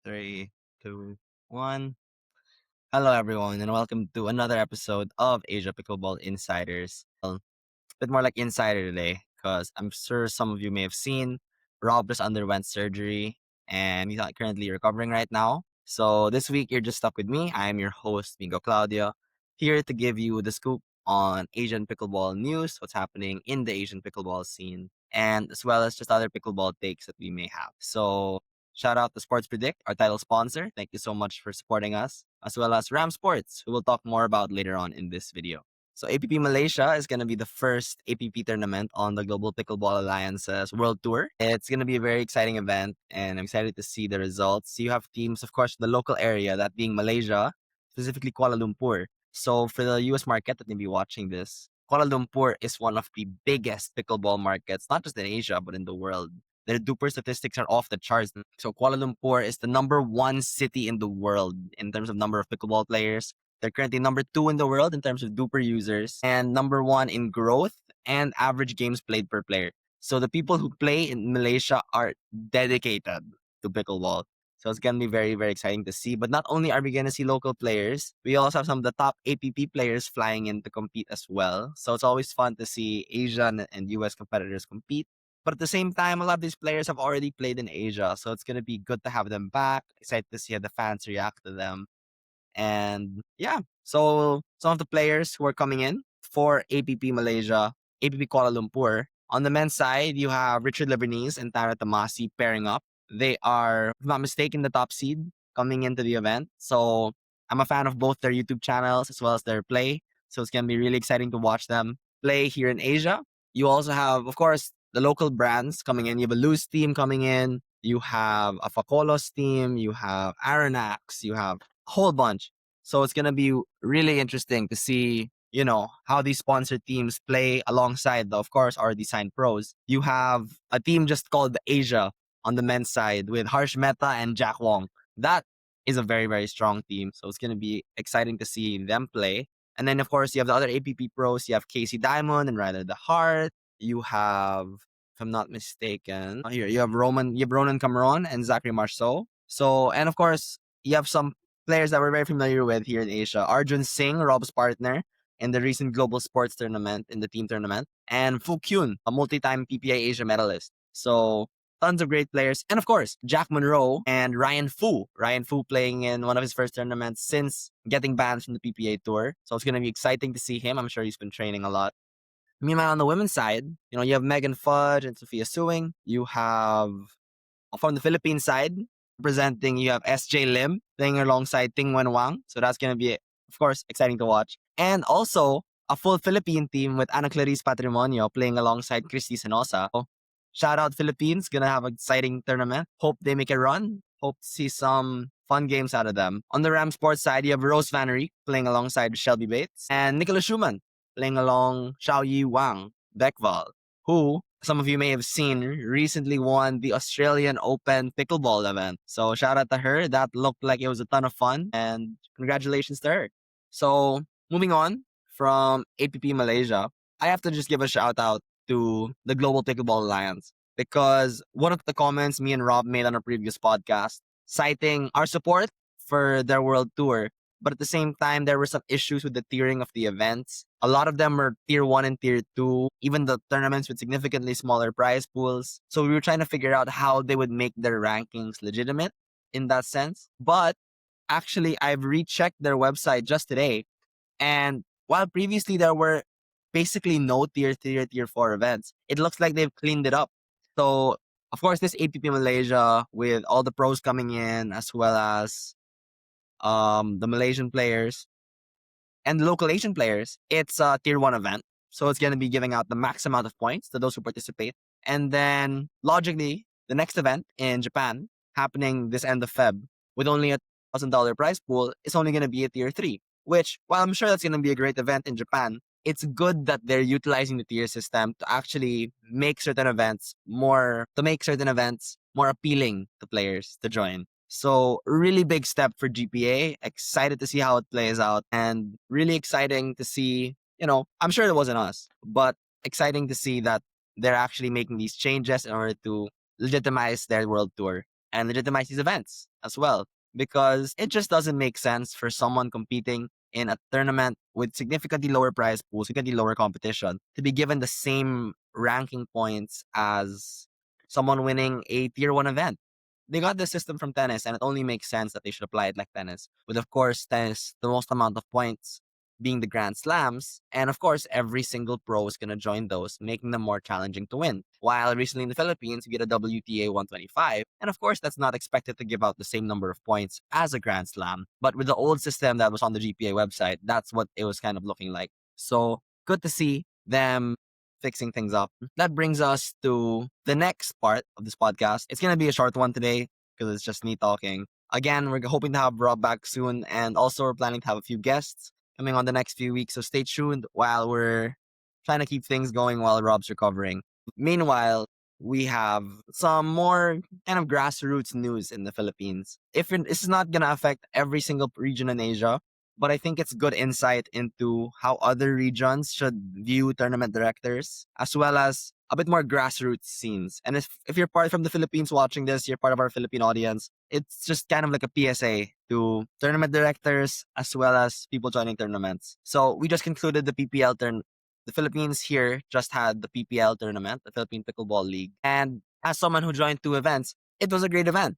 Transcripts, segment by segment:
Three, two, one. Hello, everyone, and welcome to another episode of Asia Pickleball Insiders. It's a bit more like insider today because I'm sure some of you may have seen Rob just underwent surgery and he's not currently recovering right now. So this week, you're just stuck with me. I am your host, Migo Claudio, here to give you the scoop on Asian pickleball news, what's happening in the Asian pickleball scene, and as well as just other pickleball takes that we may have. So shout out to Sports Predict, our title sponsor. Thank you so much for supporting us, as well as Ram Sports, who we'll talk more about later on in this video. So APP Malaysia is going to be the first APP tournament on the Global Pickleball Alliance's World Tour. It's going to be a very exciting event, and I'm excited to see the results. You have teams, of course, the local area, that being Malaysia, specifically Kuala Lumpur. So for the US market that may be watching this, Kuala Lumpur is one of the biggest pickleball markets, not just in Asia, but in the world. Their duper statistics are off the charts. So Kuala Lumpur is the number one city in the world in terms of number of pickleball players. They're currently number 2 in the world in terms of duper users and number 1 in growth and average games played per player. So the people who play in Malaysia are dedicated to pickleball. So it's going to be very, very exciting to see. But not only are we going to see local players, we also have some of the top APP players flying in to compete as well. So it's always fun to see Asian and US competitors compete. But at the same time, a lot of these players have already played in Asia. So it's going to be good to have them back. Excited to see how the fans react to them. And yeah, so some of the players who are coming in for APP Malaysia, APP Kuala Lumpur. On the men's side, you have Richard Lebanese and Tara Tamasi pairing up. They are, if I'm not mistaken, the top seed coming into the event. So I'm a fan of both their YouTube channels as well as their play. So it's going to be really exciting to watch them play here in Asia. You also have, of course, the local brands coming in. You have a Loose team coming in. You have a Facolos team. You have Aronax. You have a whole bunch. So it's going to be really interesting to see, how these sponsored teams play alongside of course, already signed pros. You have a team just called Asia on the men's side with Harsh Mehta and Jack Wong. That is a very, very strong team. So it's going to be exciting to see them play. And then, of course, you have the other APP pros. You have Casey Diamond and Ryder the Heart. You have, if I'm not mistaken, here you have Ronan Cameron and Zachary Marceau. So, and of course, you have some players that we're very familiar with here in Asia. Arjun Singh, Rob's partner in the recent Global Sports Tournament, in the team tournament, and Fu Kyun, a multi-time PPA Asia medalist. So tons of great players. And of course, Jack Monroe and Ryan Fu. Ryan Fu playing in one of his first tournaments since getting banned from the PPA Tour. So it's going to be exciting to see him. I'm sure he's been training a lot. Meanwhile, on the women's side, you have Megan Fudge and Sophia Suing. You have, from the Philippine side, representing, you have SJ Lim playing alongside Ting Wen Wang. So that's going to be, of course, exciting to watch. And also, a full Philippine team with Ana Clarice Patrimonio playing alongside Christy Senosa. So, shout out Philippines, gonna have an exciting tournament. Hope they make a run. Hope to see some fun games out of them. On the Ram Sports side, you have Rose Van Riek playing alongside Shelby Bates and Nicola Schumann playing along Xiao Yi Wang Beckval, who some of you may have seen recently won the Australian Open pickleball event. So shout out to her. That looked like it was a ton of fun, and congratulations to her. So moving on from APP Malaysia, I have to just give a shout out to the Global Pickleball Alliance, because one of the comments me and Rob made on a previous podcast, citing our support for their world tour, but at the same time, there were some issues with the tiering of the events. A lot of them were tier 1 and tier 2, even the tournaments with significantly smaller prize pools. So we were trying to figure out how they would make their rankings legitimate in that sense. But actually, I've rechecked their website just today. And while previously there were basically no tier 3 or tier 4 events, it looks like they've cleaned it up. So, of course, this APP Malaysia with all the pros coming in, as well as the Malaysian players and the local Asian players, it's a tier 1 event. So it's going to be giving out the max amount of points to those who participate. And then logically, the next event in Japan happening this end of Feb with only a $1,000 prize pool is only going to be a tier 3, which, while I'm sure that's going to be a great event in Japan, it's good that they're utilizing the tier system to actually make certain events more appealing to players to join. So really big step for GPA. Excited to see how it plays out, and really exciting to see, I'm sure it wasn't us, but exciting to see that they're actually making these changes in order to legitimize their world tour. and legitimize these events as well. Because it just doesn't make sense for someone competing in a tournament with significantly lower prize pools, significantly lower competition, to be given the same ranking points as someone winning a tier one event. They got the system from tennis, and it only makes sense that they should apply it like tennis. With, of course, tennis, the most amount of points being the Grand Slams. And of course, every single pro is going to join those, making them more challenging to win. While recently in the Philippines, we get a WTA 125. And of course, that's not expected to give out the same number of points as a Grand Slam. But with the old system that was on the GPA website, that's what it was kind of looking like. So good to see them fixing things up. That brings us to the next part of this podcast. It's going to be a short one today because it's just me talking. Again, we're hoping to have Rob back soon. And also, we're planning to have a few guests coming on the next few weeks. So stay tuned while we're trying to keep things going while Rob's recovering. Meanwhile, we have some more kind of grassroots news in the Philippines. This is not going to affect every single region in Asia, but I think it's good insight into how other regions should view tournament directors, as well as a bit more grassroots scenes. And if you're part from the Philippines watching this, you're part of our Philippine audience, it's just kind of like a PSA to tournament directors as well as people joining tournaments. So we just concluded the PPL turn. The Philippines here just had the PPL tournament, the Philippine Pickleball League. And as someone who joined two events, it was a great event.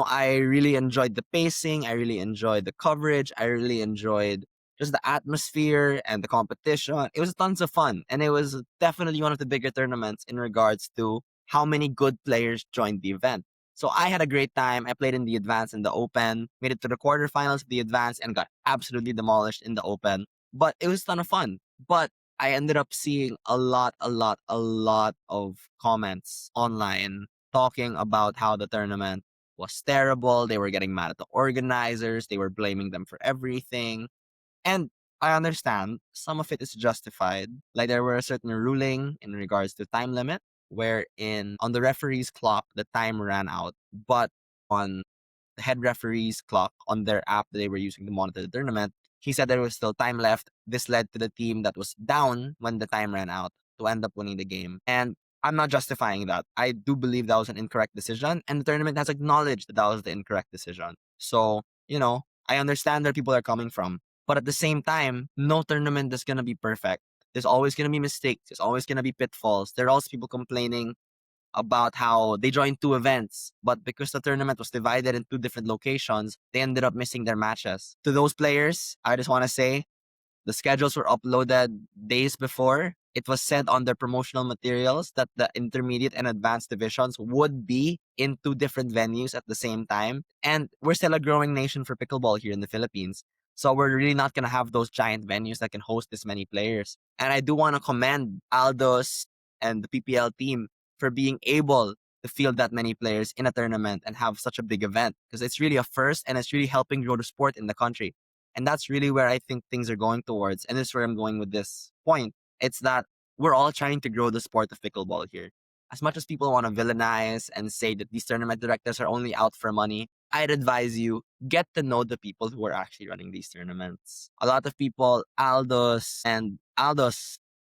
I really enjoyed the pacing. I really enjoyed the coverage. I really enjoyed just the atmosphere and the competition. It was tons of fun. And it was definitely one of the bigger tournaments in regards to how many good players joined the event. So I had a great time. I played in the advance and the open, made it to the quarterfinals of the advance, and got absolutely demolished in the open. But it was a ton of fun. But I ended up seeing a lot of comments online talking about how the tournament was terrible. They were getting mad at the organizers. They were blaming them for everything. And I understand some of it is justified. Like there were a certain ruling in regards to time limit, wherein on the referee's clock, the time ran out. But on the head referee's clock on their app that they were using to monitor the tournament, he said there was still time left. This led to the team that was down when the time ran out to end up winning the game. And I'm not justifying that. I do believe that was an incorrect decision, and the tournament has acknowledged that that was the incorrect decision. So, I understand where people are coming from. But at the same time, no tournament is going to be perfect. There's always going to be mistakes. There's always going to be pitfalls. There are also people complaining about how they joined two events, but because the tournament was divided in two different locations, they ended up missing their matches. To those players, I just want to say the schedules were uploaded days before. It was said on their promotional materials that the intermediate and advanced divisions would be in two different venues at the same time. And we're still a growing nation for pickleball here in the Philippines. So we're really not going to have those giant venues that can host this many players. And I do want to commend Aldos and the PPL team for being able to field that many players in a tournament and have such a big event, because it's really a first and it's really helping grow the sport in the country. And that's really where I think things are going towards. And this is where I'm going with this point. It's that we're all trying to grow the sport of pickleball here. As much as people want to villainize and say that these tournament directors are only out for money, I'd advise you get to know the people who are actually running these tournaments. A lot of people, Aldos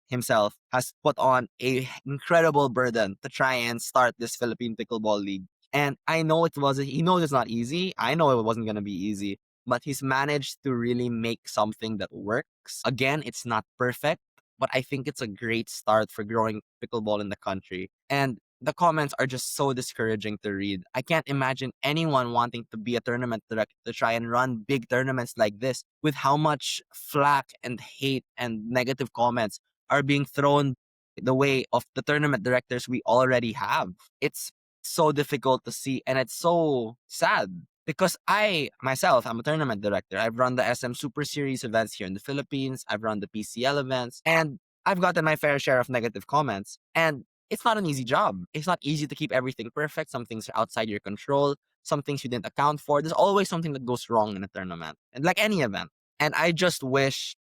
himself has put on a incredible burden to try and start this Philippine Pickleball League. And I know he knows it's not easy. I know it wasn't going to be easy, but he's managed to really make something that works. Again, it's not perfect, but I think it's a great start for growing pickleball in the country. And the comments are just so discouraging to read. I can't imagine anyone wanting to be a tournament director to try and run big tournaments like this with how much flack and hate and negative comments are being thrown the way of the tournament directors we already have. It's so difficult to see, and it's so sad because I'm a tournament director. I've run the SM Super Series events here in the Philippines. I've run the PCL events, and I've gotten my fair share of negative comments. And it's not an easy job. It's not easy to keep everything perfect. Some things are outside your control. Some things you didn't account for. There's always something that goes wrong in a tournament, and like any event. And I just wish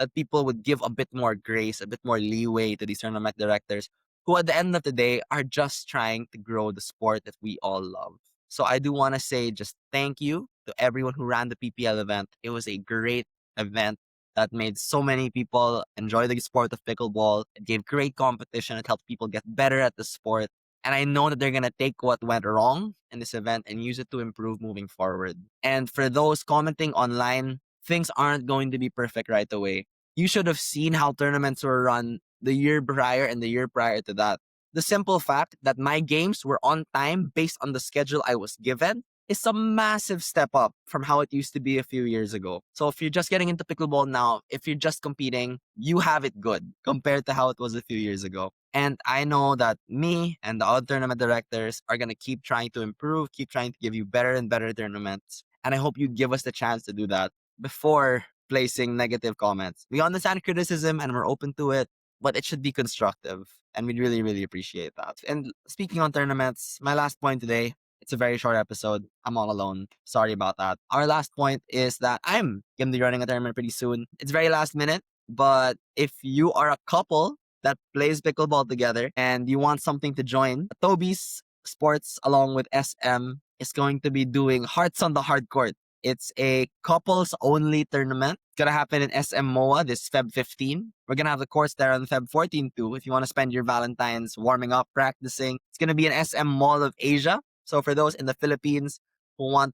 that people would give a bit more grace, a bit more leeway to these tournament directors who at the end of the day are just trying to grow the sport that we all love. So I do want to say just thank you to everyone who ran the PPL event. It was a great event that made so many people enjoy the sport of pickleball. It gave great competition. It helped people get better at the sport. And I know that they're going to take what went wrong in this event and use it to improve moving forward. And for those commenting online, things aren't going to be perfect right away. You should have seen how tournaments were run the year prior and the year prior to that. The simple fact that my games were on time based on the schedule I was given is a massive step up from how it used to be a few years ago. So if you're just getting into pickleball now, if you're just competing, you have it good compared to how it was a few years ago. And I know that me and the other tournament directors are going to keep trying to improve, keep trying to give you better and better tournaments. And I hope you give us the chance to do that before placing negative comments. We understand criticism and we're open to it, but it should be constructive. And we'd really, really appreciate that. And speaking on tournaments, my last point today, it's a very short episode. I'm all alone. Sorry about that. Our last point is that I'm going to be running a tournament pretty soon. It's very last minute, but if you are a couple that plays pickleball together and you want something to join, Toby's Sports along with SM is going to be doing Hearts on the Hard Court. It's a couples only tournament. It's going to happen in SM MOA this Feb 15. We're going to have the course there on Feb 14 too. If you want to spend your Valentine's warming up, practicing, it's going to be in SM Mall of Asia. So for those in the Philippines who want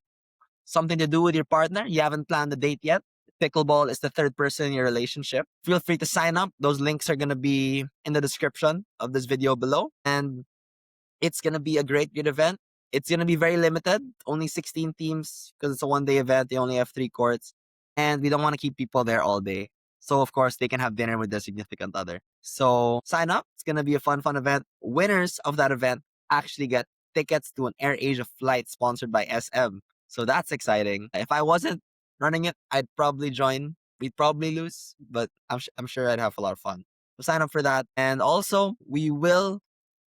something to do with your partner, you haven't planned the date yet, pickleball is the third person in your relationship. Feel free to sign up. Those links are going to be in the description of this video below. And it's going to be a great event. It's going to be very limited, only 16 teams because it's a one-day event. They only have 3 courts. And we don't want to keep people there all day. So, of course, they can have dinner with their significant other. So, sign up. It's going to be a fun event. Winners of that event actually get tickets to an Air Asia flight sponsored by SM. So, that's exciting. If I wasn't running it, I'd probably join. We'd probably lose, but I'm sure I'd have a lot of fun. So, sign up for that. And also, we will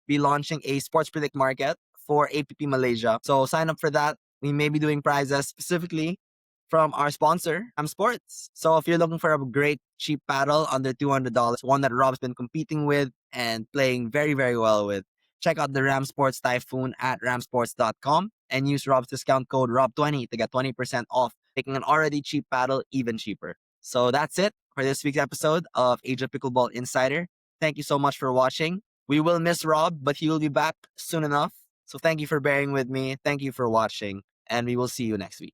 be launching a sports predict market for APP Malaysia. So sign up for that. We may be doing prizes specifically from our sponsor, Sports. So if you're looking for a great cheap paddle under $200, one that Rob's been competing with and playing very, very well with, check out the Ram Sports Typhoon at ramsports.com and use Rob's discount code ROB20 to get 20% off, making an already cheap paddle even cheaper. So that's it for this week's episode of Asia Pickleball Insider. Thank you so much for watching. We will miss Rob, but he will be back soon enough. So thank you for bearing with me. Thank you for watching, and we will see you next week.